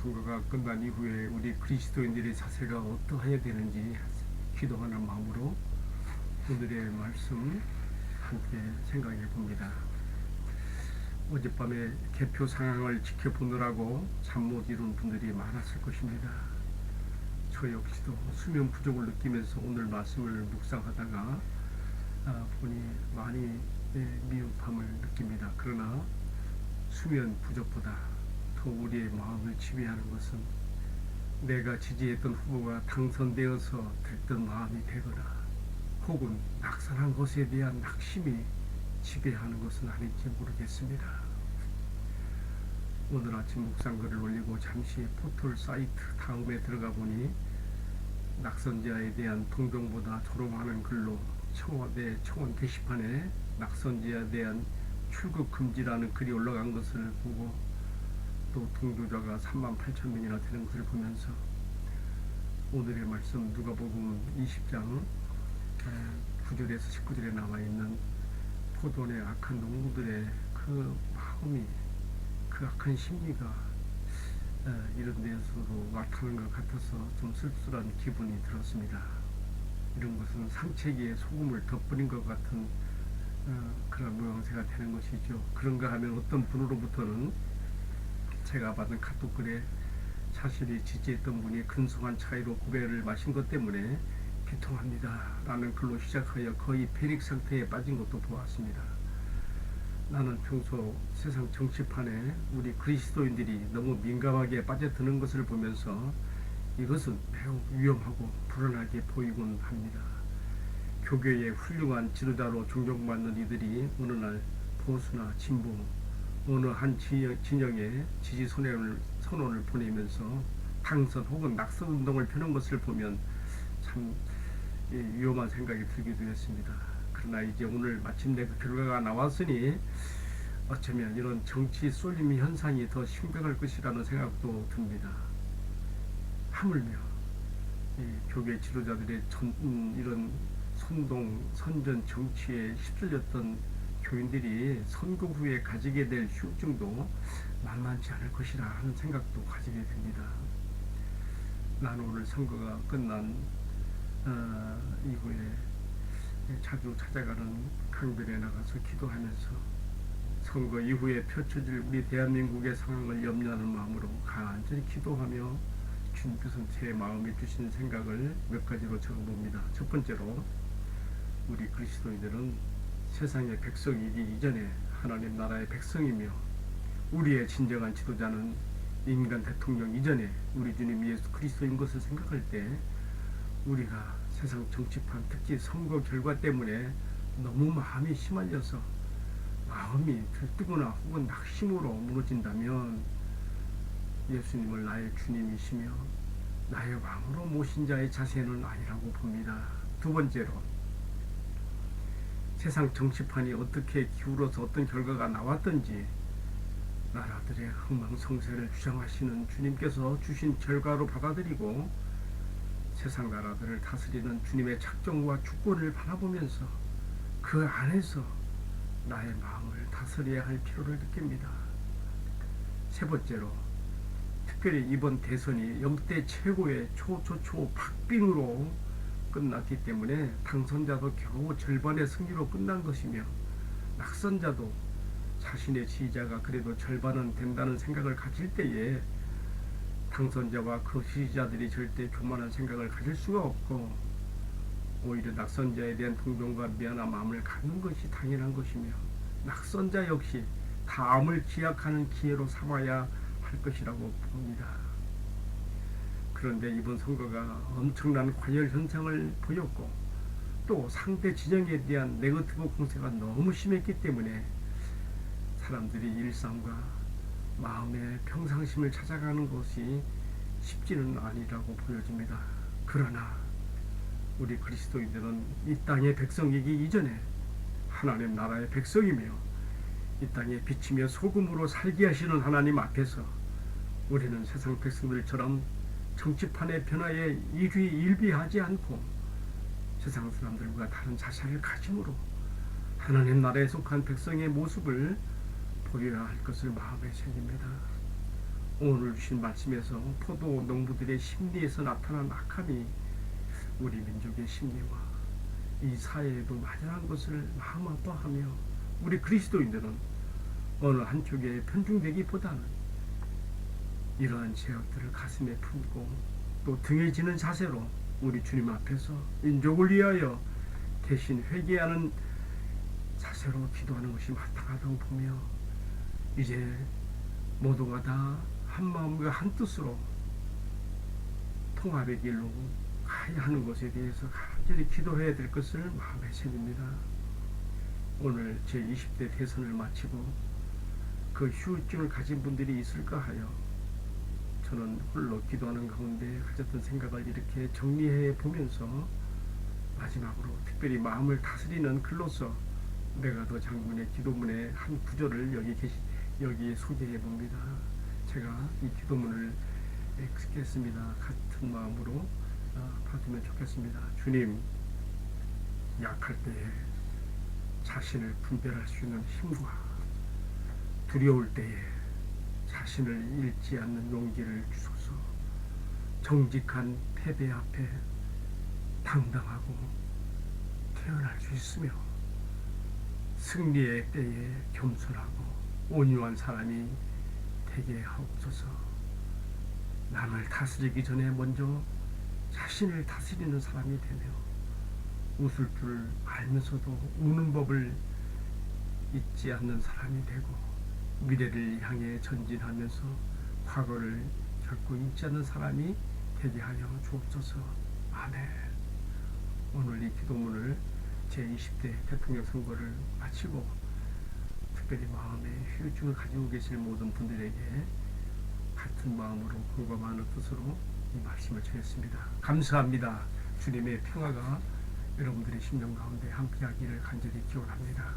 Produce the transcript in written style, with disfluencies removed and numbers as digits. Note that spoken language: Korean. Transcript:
선거가 끝난 이후에 우리 그리스도인들의 자세가 어떠해야 되는지 기도하는 마음으로 오늘의 말씀 함께 생각해 봅니다. 어젯밤에 개표 상황을 지켜보느라고 잠 못 이룬 분들이 많았을 것입니다. 저 역시도 수면 부족을 느끼면서 오늘 말씀을 묵상하다가 보니 많이 미흡함을 느낍니다. 그러나 수면 부족보다 더 우리의 마음을 지배하는 것은 내가 지지했던 후보가 당선되어서 들뜬 마음이 되거나 혹은 낙선한 것에 대한 낙심이 지배하는 것은 아닌지 모르겠습니다. 오늘 아침 묵상글을 올리고 잠시 포털 사이트 다음에 들어가 보니 낙선자에 대한 동정보다 조롱하는 글로 청와대 청원 게시판에 낙선자에 대한 출국 금지라는 글이 올라간 것을 보고 또 동조자가 38,000명이나 되는 것을 보면서 오늘의 말씀 누가복음 20장 9절에서 19절에 나와 있는 포도원의 악한 농부들의 그 마음이, 그 악한 심리가 이런 데에서도 나타나는 것 같아서 좀 쓸쓸한 기분이 들었습니다. 이런 것은 상체기에 소금을 덧뿌린 것 같은 그런 모양새가 되는 것이죠. 그런가 하면 어떤 분으로부터는 제가 받은 카톡글에 자신이 지지했던 분이 근소한 차이로 고배를 마신 것 때문에 비통합니다 라는 글로 시작하여 거의 패닉 상태에 빠진 것도 보았습니다. 나는 평소 세상 정치판에 우리 그리스도인들이 너무 민감하게 빠져드는 것을 보면서 이것은 매우 위험하고 불안하게 보이곤 합니다. 교계의 훌륭한 지도자로 존경받는 이들이 어느 날 보수나 진보 어느 한 진영에 지지 선언을 보내면서 당선 혹은 낙선 운동을 펴는 것을 보면 참 위험한 생각이 들기도 했습니다. 그러나 이제 오늘 마침내 그 결과가 나왔으니 어쩌면 이런 정치 쏠림 현상이 더 심각할 것이라는 생각도 듭니다. 하물며 교계 지도자들의 이런 선전 정치에 휩쓸렸던 교인들이 선거 후에 가지게 될 후유증도 만만치 않을 것이라 하는 생각도 가지게 됩니다. 나는 오늘 선거가 끝난 이후에 자주 찾아가는 강변에 나가서 기도하면서 선거 이후에 펼쳐질 우리 대한민국의 상황을 염려하는 마음으로 간절히 기도하며 주님께서 제 마음에 주신 생각을 몇 가지로 적어봅니다. 첫 번째로, 우리 그리스도인들은 세상의 백성이기 이전에 하나님 나라의 백성이며 우리의 진정한 지도자는 인간 대통령 이전에 우리 주님 예수 그리스도인 것을 생각할 때 우리가 세상 정치판, 특히 선거 결과 때문에 너무 마음이 심할려서 마음이 들뜨거나 혹은 낙심으로 무너진다면 예수님을 나의 주님이시며 나의 왕으로 모신 자의 자세는 아니라고 봅니다. 두 번째로, 세상 정치판이 어떻게 기울어서 어떤 결과가 나왔든지 나라들의 흥망성쇠를 주장하시는 주님께서 주신 결과로 받아들이고 세상 나라들을 다스리는 주님의 작정과 주권을 바라보면서 그 안에서 나의 마음을 다스려야 할 필요를 느낍니다. 세 번째로, 특별히 이번 대선이 역대 최고의 초초초 박빙으로 끝났기 때문에 당선자도 겨우 절반의 승리로 끝난 것이며 낙선자도 자신의 지지자가 그래도 절반은 된다는 생각을 가질 때에 당선자와 그 지지자들이 절대 교만한 생각을 가질 수가 없고 오히려 낙선자에 대한 동정과 미안한 마음을 갖는 것이 당연한 것이며 낙선자 역시 다음을 기약하는 기회로 삼아야 할 것이라고 봅니다. 그런데 이번 선거가 엄청난 과열 현상을 보였고 또 상대 진영에 대한 네거티브 공세가 너무 심했기 때문에 사람들이 일상과 마음의 평상심을 찾아가는 것이 쉽지는 아니라고 보여집니다. 그러나 우리 그리스도인들은 이 땅의 백성이기 이전에 하나님 나라의 백성이며 이 땅에 비치며 소금으로 살게 하시는 하나님 앞에서 우리는 세상 백성들처럼 정치판의 변화에 일비하지 않고 세상 사람들과 다른 자세를 가짐으로 하나님 나라에 속한 백성의 모습을 보여야 할 것을 마음에 새깁니다. 오늘 주신 말씀에서 포도 농부들의 심리에서 나타난 악함이 우리 민족의 심리와 이 사회에도 마련한 것을 마음 아파하며 우리 그리스도인들은 어느 한쪽에 편중되기보다는 이러한 죄악들을 가슴에 품고 또 등에 지는 자세로 우리 주님 앞에서 민족을 위하여 대신 회개하는 자세로 기도하는 것이 마땅하다고 보며 이제 모두가 다 한마음과 한뜻으로 통합의 길로 가야 하는 것에 대해서 간절히 기도해야 될 것을 마음에 새깁니다. 오늘 제20대 대선을 마치고 그 휴증을 가진 분들이 있을까 하여 저는 홀로 기도하는 가운데 가졌던 생각을 이렇게 정리해 보면서 마지막으로 특별히 마음을 다스리는 글로서 내가 더 장군의 기도문의 한 구절을 여기에 소개해 봅니다. 제가 이 기도문을 읽겠습니다. 같은 마음으로 받으면 좋겠습니다. 주님, 약할 때에 자신을 분별할 수 있는 힘과 두려울 때에 자신을 잃지 않는 용기를 주소서. 정직한 패배 앞에 당당하고 태어날 수 있으며 승리의 때에 겸손하고 온유한 사람이 되게 하옵소서. 남을 다스리기 전에 먼저 자신을 다스리는 사람이 되며 웃을 줄 알면서도 우는 법을 잊지 않는 사람이 되고 미래를 향해 전진하면서 과거를 결코 잊지 않는 사람이 되게 하여 주옵소서. 아멘. 오늘 이 기도문을 제20대 대통령 선거를 마치고 특별히 마음에 휴증을 가지고 계실 모든 분들에게 같은 마음으로 공감하는 뜻으로 이 말씀을 전했습니다. 감사합니다. 주님의 평화가 여러분들의 심령 가운데 함께하기를 간절히 기원합니다.